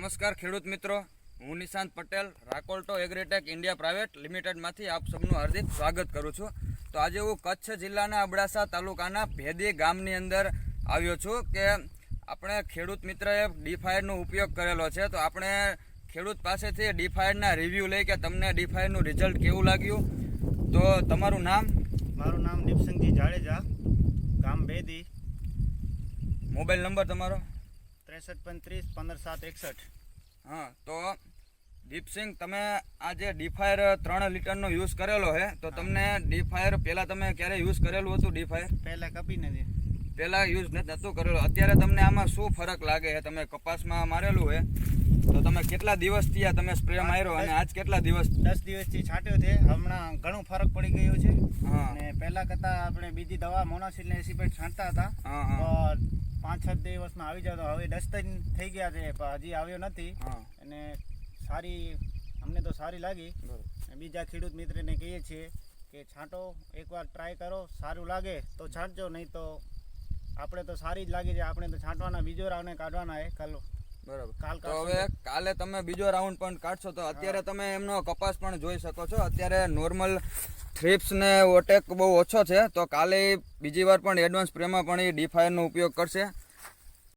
નમસ્કાર ખેડૂત મિત્રો, હું નિશાંત પટેલ રાકોલ્ટો એગ્રીટેક ઇન્ડિયા પ્રાઇવેટ લિમિટેડમાંથી આપ સૌનું હાર્દિક સ્વાગત કરું છું। તો આજે હું કચ્છ જિલ્લાના અબડાસા તાલુકાના ભેદી ગામની અંદર આવ્યો છું કે આપણે ખેડૂત મિત્રએ ડીફાયરનો ઉપયોગ કરેલો છે। તો આપણે ખેડૂત પાસેથી ડીફાયરના રિવ્યૂ લઈ કે તમને ડીફાયરનું રિઝલ્ટ કેવું લાગ્યું। તો તમારું નામ? મારું નામ દીપસિંહજી જાડેજા, ગામ ભેદી। મોબાઈલ નંબર તમારો? 6335 15761। हाँ, तो दीपसिंह तमे आज ડીફાયર 3 લીટરનો યુઝ કરેલો है, तो तमने ડીફાયર पहला तमे क्यारे यूज करेलू हतुं? ડીફાયર પહેલા કપી નથી, पहला यूज नतो करेलो। अत्यारे तमने आमां शुं फरक लागे है? तमे कपासमां मारेलू है तो तमे કેટલા દિવસથી આ તમે સ્પ્રે માર્યો અને આજ કેટલા દિવસ? 10 દિવસથી છાંટ્યો છે। હમણાં ઘણો ફરક પડી ગયો છે। હા, અને પહેલા કરતા આપણે બીજી દવા મોનોસિલ ને એસિપેટ છાંટતા હતા હા તો હા 5-6 દિવસમાં આવી જતો। હવે 10 દિન થઈ ગયા છે પણ હજી આવ્યો નથી। હા, અને સારી અમને તો સારી લાગી। બીજા ખેડૂત મિત્રને કહીએ છીએ કે છાંટો, એકવાર ટ્રાય કરો, સારું લાગે તો છાંટજો, નહીં તો આપણે તો સારી જ લાગી છે, આપણે તો છાંટવાના, બીજો રાઉન્ડ કાઢવાના है કાલ। બરાબર। તો હવે કાલે તમે બીજો રાઉન્ડ પણ કાઢશો તો અત્યારે તમે એમનો કપાસ પણ જોઈ શકો છો। અત્યારે નોર્મલ થ્રિપ્સ ને ઓટેક બહુ ઓછો છે, તો કાલે બીજી વાર પણ એડવાન્સ સ્પ્રેમાં પણ એ ડીફાયરનો ઉપયોગ કરશે।